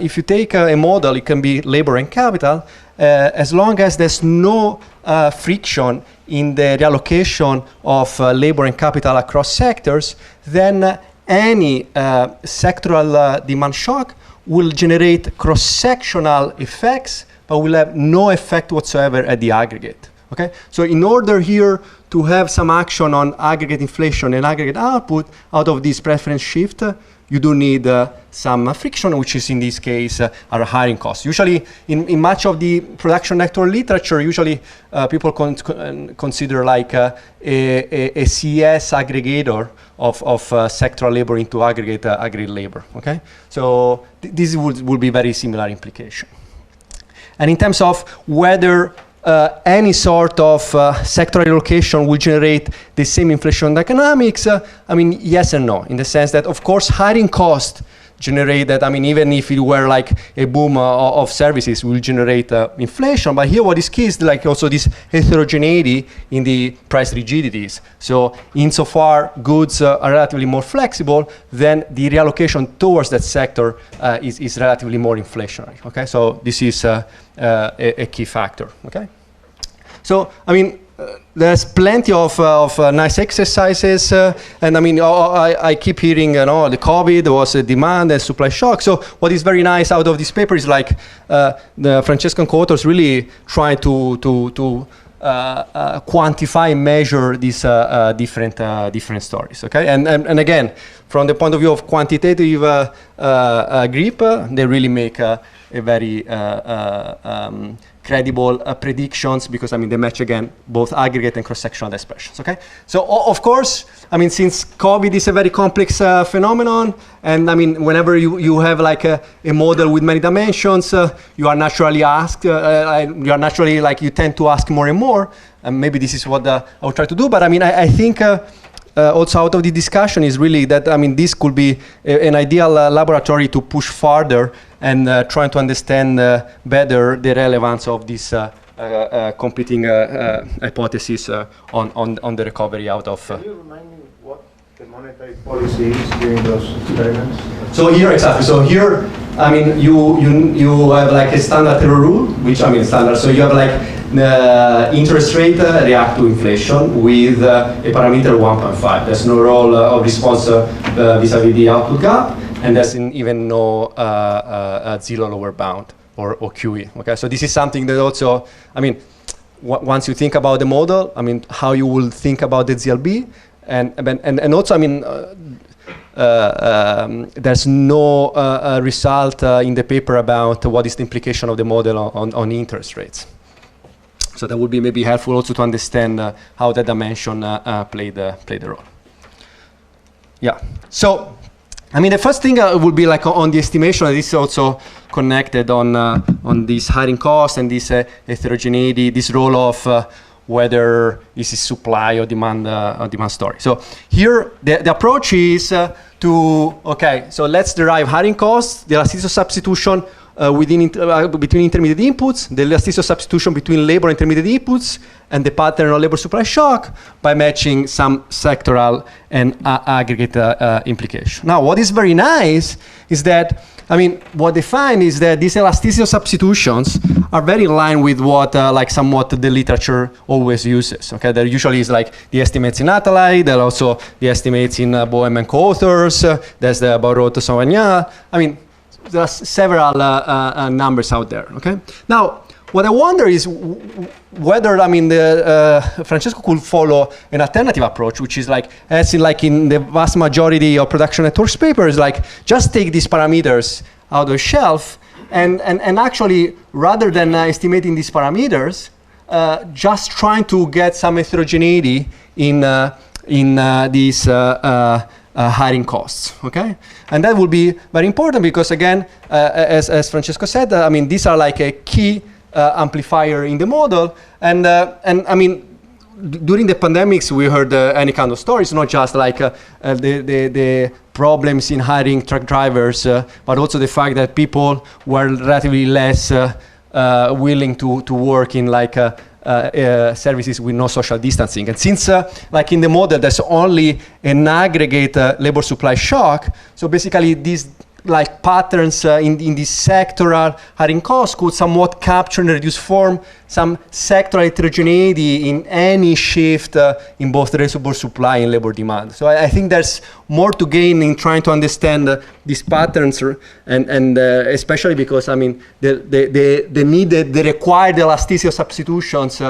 if you take a model, it can be labor and capital, as long as there's no friction in the reallocation of labor and capital across sectors, then any sectoral demand shock will generate cross-sectional effects, but will have no effect whatsoever at the aggregate. Okay, so in order here to have some action on aggregate inflation and aggregate output out of this preference shift, you do need some friction, which is in this case are hiring costs. Usually, in much of the production network literature, usually people consider like a CS aggregator of sectoral labor into aggregate labor. Okay, so this would be very similar implication. And in terms of whether any sort of sectoral reallocation will generate the same inflation dynamics, I mean, yes and no, in the sense that, of course, hiring cost generate that. I mean, even if it were like a boom of services, will generate inflation. But here, what is key is like also this heterogeneity in the price rigidities. So, insofar goods are relatively more flexible, then the reallocation towards that sector is relatively more inflationary. Okay, so this is a key factor. Okay, so I mean. There's plenty of nice exercises, and I mean, I keep hearing, you know, the COVID was a demand and supply shock. So what is very nice out of this paper is like the Francesco and co-authors really try to quantify and measure these different stories. Okay, and again, from the point of view of quantitative grip, they really make a very credible predictions, because I mean they match again both aggregate and cross-sectional expressions. Okay, so of course, I mean, since COVID is a very complex phenomenon, and I mean whenever you have like a model with many dimensions, you are naturally asked, you are naturally like you tend to ask more and more, and maybe this is what I will try to do. But I mean I think. Also out of the discussion is really that, I mean, this could be an ideal laboratory to push further and trying to understand better the relevance of this competing hypothesis on the recovery out of...
Can you remind me what the monetary policy is during those experiments?
So here, exactly. So here, I mean, you have like a standard error rule, which I mean standard. So you have like interest rate react to inflation with a parameter 1.5. There's no role of response vis-a-vis the output gap, and there's even no zero lower bound or QE. Okay, so this is something that also, I mean, once you think about the model, I mean, how you will think about the ZLB, and also, I mean. There's no result in the paper about what is the implication of the model on interest rates. So that would be maybe helpful also to understand how that dimension played a role. Yeah. So, I mean, the first thing would be like on the estimation. This is also connected on this hiring cost and this heterogeneity, this role of whether this is supply or demand story. So here the approach is okay, so let's derive hiring costs, the elasticity of substitution between intermediate inputs, the elasticity of substitution between labor and intermediate inputs, and the pattern of labor supply shock by matching some sectoral and aggregate implication. Now, what is very nice is that, I mean, what they find is that these elasticity of substitutions are very in line with what, like, somewhat the literature always uses. Okay, there usually is like the estimates in Atalay, there are also the estimates in Boehm and co-authors. There's the Barotto Savagna. I mean, there's several numbers out there. Okay, now what I wonder is whether, I mean, Francesco could follow an alternative approach, which is like, as in the vast majority of production networks papers, like just take these parameters out of the shelf and actually, rather than estimating these parameters, just trying to get some heterogeneity in these hiring costs. Okay, and that will be very important because, again, as Francesco said, I mean, these are like a key amplifier in the model, and I mean, during the pandemics we heard any kind of stories, not just like the problems in hiring truck drivers, but also the fact that people were relatively less willing to work in like services with no social distancing. And since like in the model there's only an aggregate labor supply shock, so basically these like patterns in this sectoral hiring costs could somewhat capture in a reduced form some sectoral heterogeneity in any shift in both labor supply and labor demand. So I think there's more to gain in trying to understand these patterns, and especially because, I mean, the required elasticity of substitutions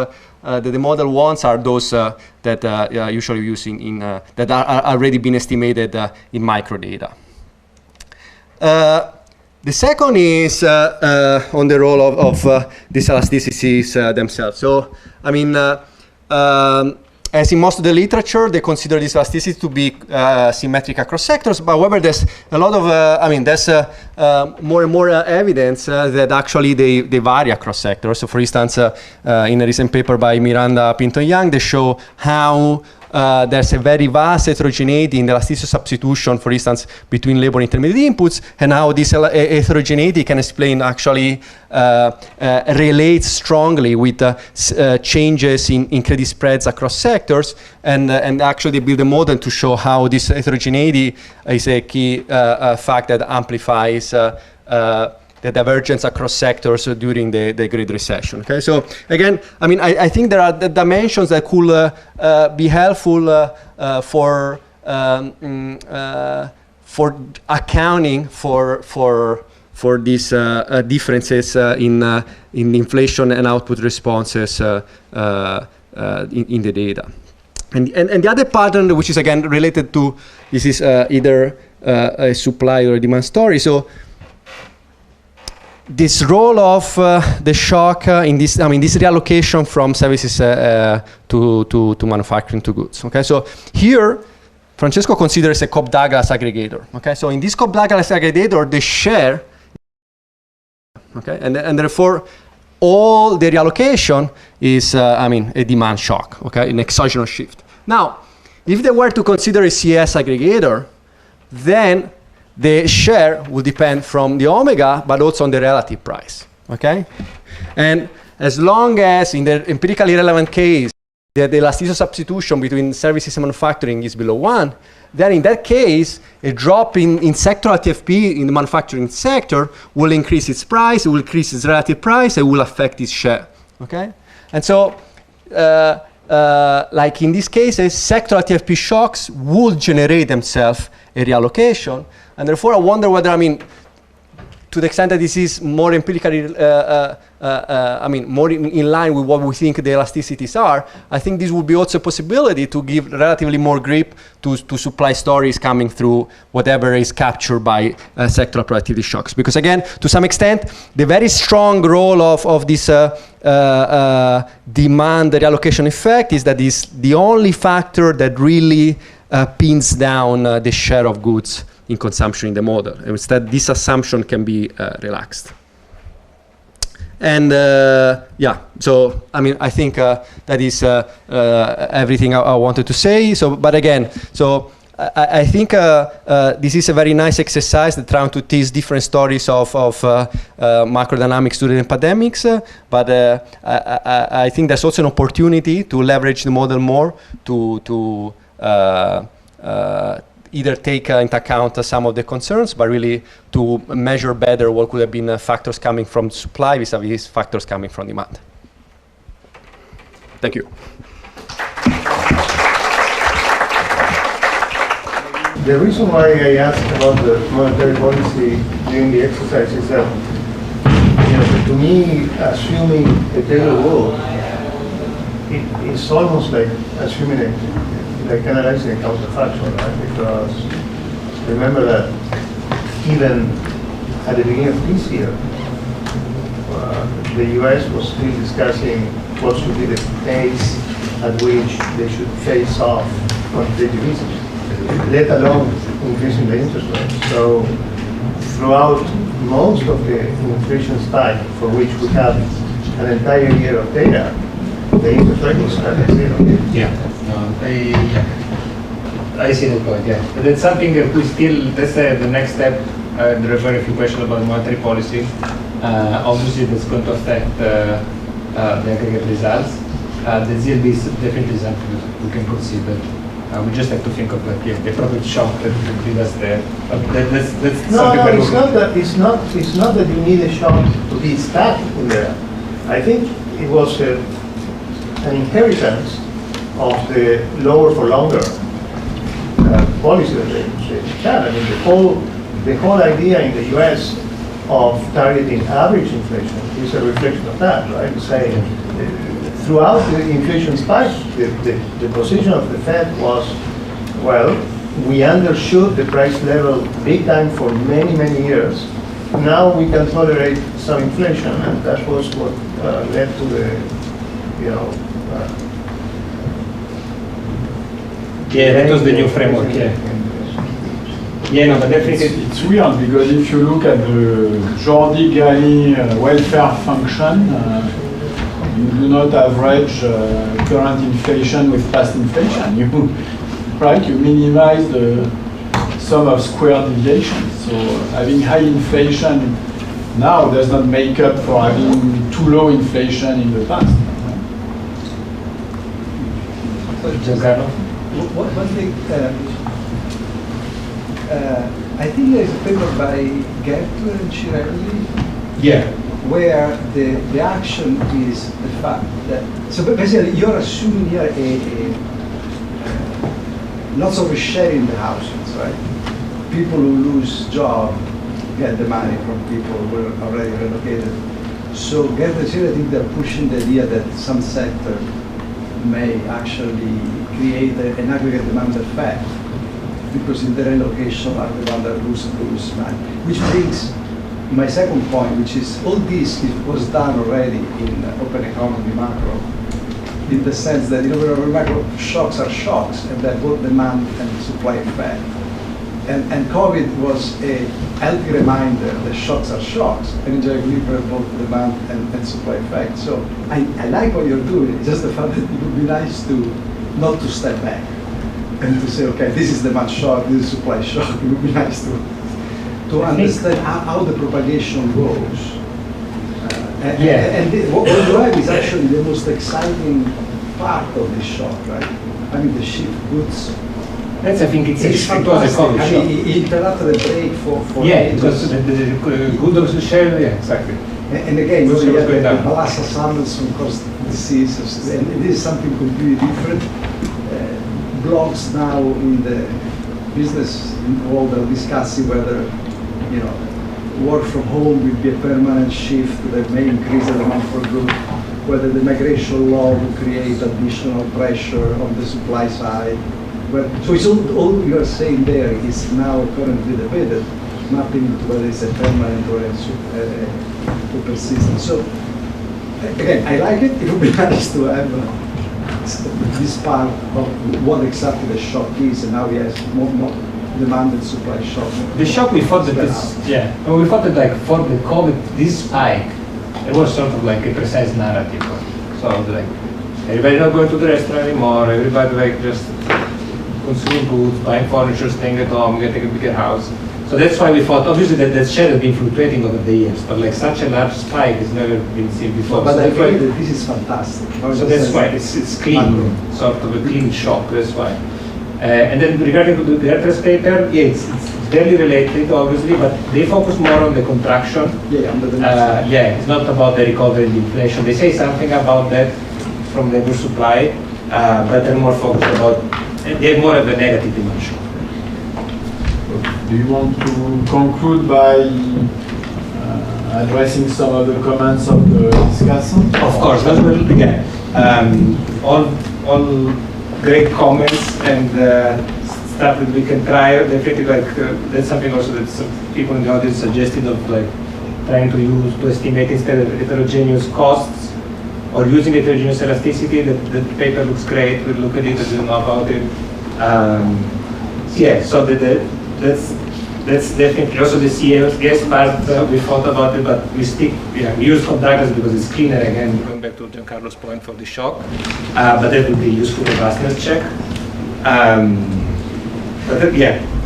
that the model wants are those that usually using in that are already been estimated in microdata. The second is on the role of these elasticities themselves. So, I mean, as in most of the literature, they consider this elasticity to be symmetric across sectors. But however, there's a lot of, there's more and more evidence that actually they vary across sectors. So, for instance, in a recent paper by Miranda Pinto-Young, they show how there's a very vast heterogeneity in the elasticity substitution, for instance, between labor intermediate inputs, and how this heterogeneity can explain actually relates strongly with changes in credit spreads across sectors, and actually they build a model to show how this heterogeneity is a key fact that amplifies the divergence across sectors during the Great Recession. Okay, so again, I mean, I think there are the dimensions that could be helpful for accounting for these differences in inflation and output responses in the data. And the other pattern, which is again related to this, is either a supply or a demand story. So this role of the shock in this, this reallocation from services to manufacturing to goods. Okay, so here Francesco considers a Cobb-Douglas aggregator. Okay, so in this Cobb-Douglas aggregator, the share, okay, and therefore all the reallocation is, a demand shock. Okay, an exogenous shift. Now, if they were to consider a CS aggregator, then the share will depend from the omega, but also on the relative price, okay? And as long as in the empirically relevant case, the elasticity substitution between services and manufacturing is below 1, then in that case, a drop in sectoral TFP in the manufacturing sector will increase its price, it will increase its relative price, it will affect its share, okay? And so, like in these cases, sectoral TFP shocks would generate themselves a reallocation. And therefore, I wonder whether, to the extent that this is more empirically, more in line with what we think the elasticities are, I think this would be also a possibility to give relatively more grip to supply stories coming through whatever is captured by sectoral productivity shocks. Because again, to some extent, the very strong role of this demand reallocation effect is that is the only factor that really pins down the share of goods in consumption in the model. Instead, this assumption can be relaxed. And so I think that is everything I wanted to say. So, but again, so I think this is a very nice exercise that trying to tease different stories of macrodynamics during pandemics. But I think there's also an opportunity to leverage the model more to either take into account some of the concerns, but really to measure better what could have been factors coming from supply vis-a-vis factors coming from demand. Thank you.
The reason why I asked about the monetary policy during the exercise is that, to me, assuming a Taylor rule, it's almost like assuming like analyzing a counterfactual, right? Because remember that even at the beginning of this year, the US was still discussing what should be the pace at which they should phase off quantitative easing, let alone increasing the interest rate. So throughout most of the inflation spike for which we have an entire year of data, the interest rate was at 0.
Yeah. I see the point, yeah. But that's something that we still, that's the next step. There are very few questions about monetary policy. Obviously, that's going to affect the aggregate results. The ZLB is definitely something that we can consider. We just have to think of the appropriate shock that would lead us there. But that's something
it's not that you need a shock to be stuck in there. I think it was an inheritance of the lower for longer policy that they had. I mean, the whole idea in the US of targeting average inflation is a reflection of that, right? Saying throughout the inflation spike, the position of the Fed was, well, we undershoot the price level big time for many, many years. Now we can tolerate some inflation, and that was what led to the,
yeah, that was the new framework, yeah. Yeah, no, but definitely.
It's weird because if you look at the Jordi-Gali welfare function, you do not average current inflation with past inflation. You minimize the sum of square deviations. So having high inflation now does not make up for having too low inflation in the past.
Giancarlo?
One thing, I think there's a paper by Gertler and Cirelli,
Yeah.
where the action is the fact that, so basically you're assuming here lots of sharing in the houses, right? People who lose job get the money from people who are already relocated. So Gertler and Cirelli, I think they're pushing the idea that some sector may actually create an aggregate demand effect, because in the relocation are the ones that lose money. Which brings my second point, which is all this was done already in open economy macro, in the sense that macro shocks are shocks, and that both demand and supply effect. And COVID was a healthy reminder that shocks are shocks, and enjoy equilibrium both demand and supply effect. So I like what you're doing. It's just the fact that it would be nice to not to step back and to say, okay, this is demand shock, this is supply shock. It would be nice to understand how the propagation goes. And what you have is actually the most exciting part of this shock, right? I mean, the shift goods.
That's, I think, it was a COVID shock.
I mean, it interrupted the break for
yeah, because the good of the share, yeah, exactly.
And again, you have the Balassa-Samuelson caused diseases, and this is something completely different. Blogs now in the business world are discussing whether, work from home will be a permanent shift that may increase the demand for goods, whether the migration law will create additional pressure on the supply side. So it's all you are saying there is now currently debated, mapping to whether it's a permanent or a persistent. So again, I like it. It would be nice to have this part of what exactly the shock is, and now we have more demand and supply shock.
The shock, we thought that we thought that like for the COVID, this spike, it was sort of like a precise narrative. So like everybody not going to the restaurant anymore, everybody like just consuming goods, buying furniture, staying at home, getting a bigger house. So that's why we thought, obviously, that share has been fluctuating over the years, but like such a large spike has never been seen before.
But
so
I agree that this is fantastic.
So that's why it's clean, sort of a clean shock. That's why. And then regarding the Gertler's paper, yeah, it's barely related, obviously, but they focus more on the contraction. It's not about the recovery and the inflation. They say something about that from labor supply, but they're more focused about. They're more of a negative dimension.
Do you want to conclude by addressing some of the comments of the discussant?
Of course, that's where we'll begin. All great comments and stuff that we can try. Definitely, that's something also that some people in the audience suggested of like trying to estimate instead of heterogeneous costs or using heterogeneous elasticity. The paper looks great. We'll look at it and know about it. So that's definitely also the CS part. We thought about it, but we use contractors because it's cleaner. Again, going back to Giancarlo's point for the shock, but that would be useful robustness check.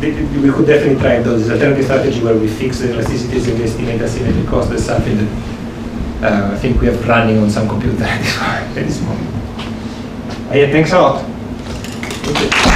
We could definitely try those alternative strategy where we fix the elasticities and estimate asymmetric cost. That's something that I think we have running on some computer at this moment. Thanks a lot. Okay.